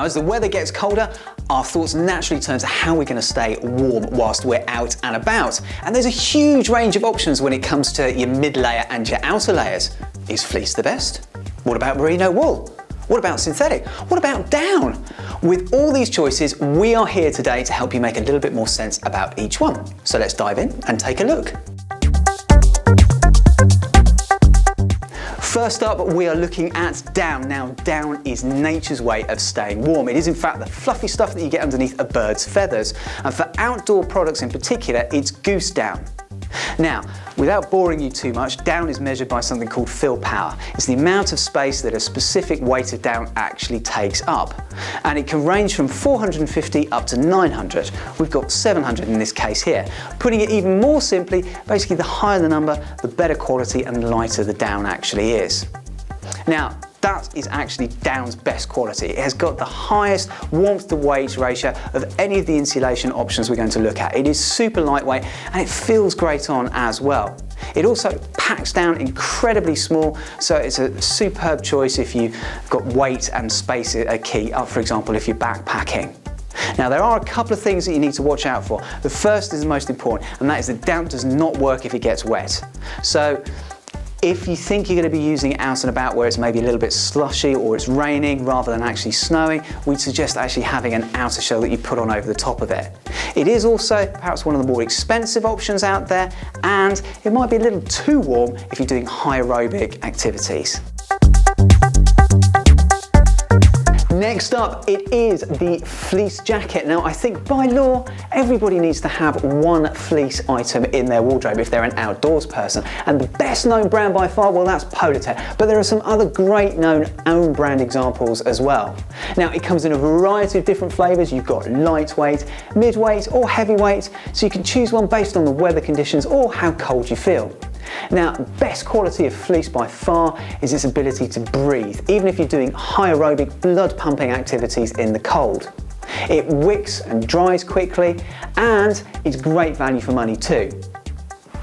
Now, as the weather gets colder, our thoughts naturally turn to how we're going to stay warm whilst we're out and about. And there's a huge range of options when it comes to your mid-layer and your outer layers. Is fleece the best? What about merino wool? What about synthetic? What about down? With all these choices, we are here today to help you make a little bit more sense about each one. So let's dive in and take a look. First up, we are looking at down. Now, down is nature's way of staying warm. It is in fact the fluffy stuff that you get underneath a bird's feathers. And for outdoor products in particular, it's goose down. Now, without boring you too much, down is measured by something called fill power. It's the amount of space that a specific weight of down actually takes up. And it can range from 450 up to 900. We've got 700 in this case here. Putting it even more simply, basically the higher the number, the better quality and lighter the down actually is. Now, that is actually down's best quality. It has got the highest warmth to weight ratio of any of the insulation options we're going to look at. It is super lightweight and it feels great on as well. It also packs down incredibly small, so it's a superb choice if you've got weight and space a key, for example, if you're backpacking. Now, there are a couple of things that you need to watch out for. The first is the most important, and that is that down does not work if it gets wet. So, if you think you're going to be using it out and about where it's maybe a little bit slushy or it's raining rather than actually snowing, we'd suggest actually having an outer shell that you put on over the top of it. It is also perhaps one of the more expensive options out there, and it might be a little too warm if you're doing high aerobic activities. Next up, it is the fleece jacket. Now, I think by law, everybody needs to have one fleece item in their wardrobe if they're an outdoors person. And the best known brand by far, well, that's Polartec. But there are some other great known own brand examples as well. Now, it comes in a variety of different flavors. You've got lightweight, midweight, or heavyweight. So you can choose one based on the weather conditions or how cold you feel. Now, best quality of fleece by far is its ability to breathe, even if you're doing high aerobic, blood pumping activities in the cold. It wicks and dries quickly, and it's great value for money too.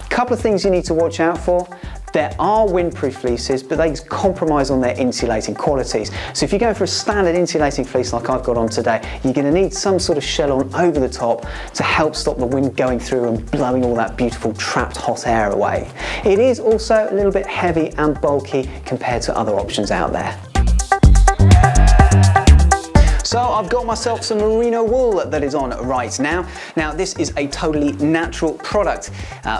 Couple of things you need to watch out for. There are windproof fleeces, but they compromise on their insulating qualities. So if you're going for a standard insulating fleece like I've got on today, you're going to need some sort of shell on over the top to help stop the wind going through and blowing all that beautiful trapped hot air away. It is also a little bit heavy and bulky compared to other options out there. So I've got myself some merino wool that is on right now. Now, this is a totally natural product.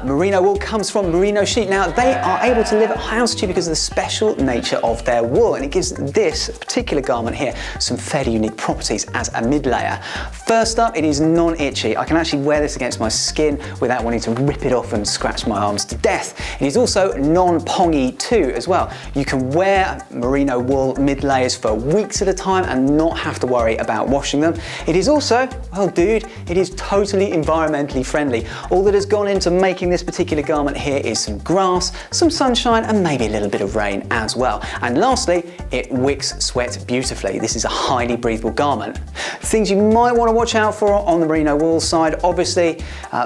Merino wool comes from merino sheep. Now, they are able to live at high altitude because of the special nature of their wool, and it gives this particular garment here some fairly unique properties as a mid-layer. First up, it is non-itchy. I can actually wear this against my skin without wanting to rip it off and scratch my arms to death. It is also non-pongy too as well. You can wear merino wool mid-layers for weeks at a time and not have to worry about washing them. It is also, well dude, it is totally environmentally friendly. All that has gone into making this particular garment here is some grass, some sunshine, and maybe a little bit of rain as well. And lastly, it wicks sweat beautifully. This is a highly breathable garment. Things you might want to watch out for on the merino wool side, obviously,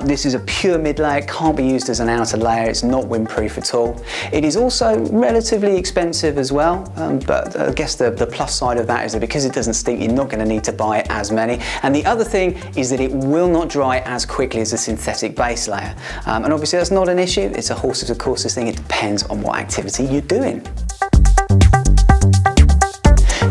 this is a pure mid-layer, it can't be used as an outer layer, it's not windproof at all. It is also relatively expensive as well, but I guess the plus side of that is that because it doesn't stink, you're not going to need to buy as many. And the other thing is that it will not dry as quickly as a synthetic base layer. And obviously that's not an issue, it's a horses for courses thing, it depends on what activity you're doing.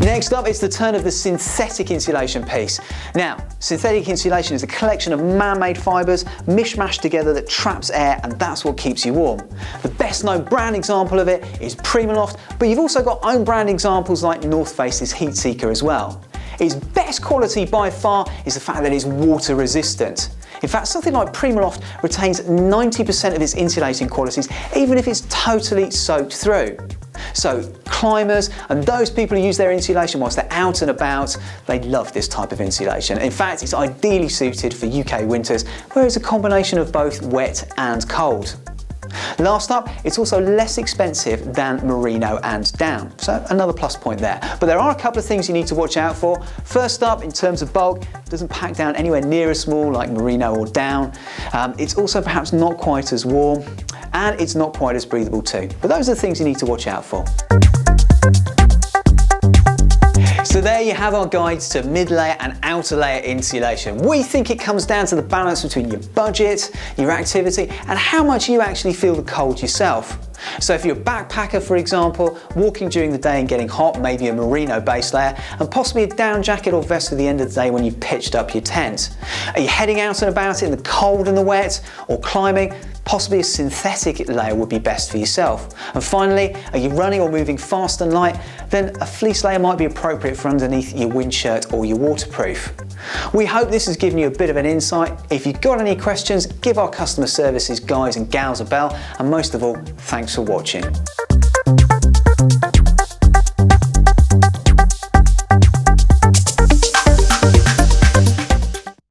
Next up, it's the turn of the synthetic insulation piece. Now, synthetic insulation is a collection of man-made fibres mishmashed together that traps air, and that's what keeps you warm. The best known brand example of it is Primaloft, but you've also got own brand examples like North Face's Heat Seeker as well. Its best quality by far is the fact that it's water resistant. In fact, something like Primaloft retains 90% of its insulating qualities, even if it's totally soaked through. So climbers and those people who use their insulation whilst they're out and about, they love this type of insulation. In fact, it's ideally suited for UK winters, where it's a combination of both wet and cold. Last up, it's also less expensive than merino and down, so another plus point there. But there are a couple of things you need to watch out for. First up, in terms of bulk, it doesn't pack down anywhere near as small like merino or down. It's also perhaps not quite as warm, and it's not quite as breathable too. But those are the things you need to watch out for. So So there you have our guides to mid-layer and outer layer insulation. We think it comes down to the balance between your budget, your activity, and how much you actually feel the cold yourself. So if you're a backpacker, for example, walking during the day and getting hot, maybe a merino base layer, and possibly a down jacket or vest for the end of the day when you've pitched up your tent. Are you heading out and about in the cold and the wet, or climbing? Possibly a synthetic layer would be best for yourself. And finally, are you running or moving fast and light? Then a fleece layer might be appropriate for underneath your wind shirt or your waterproof. We hope this has given you a bit of an insight. If you've got any questions, give our customer services guys and gals a bell, and most of all, thanks for watching.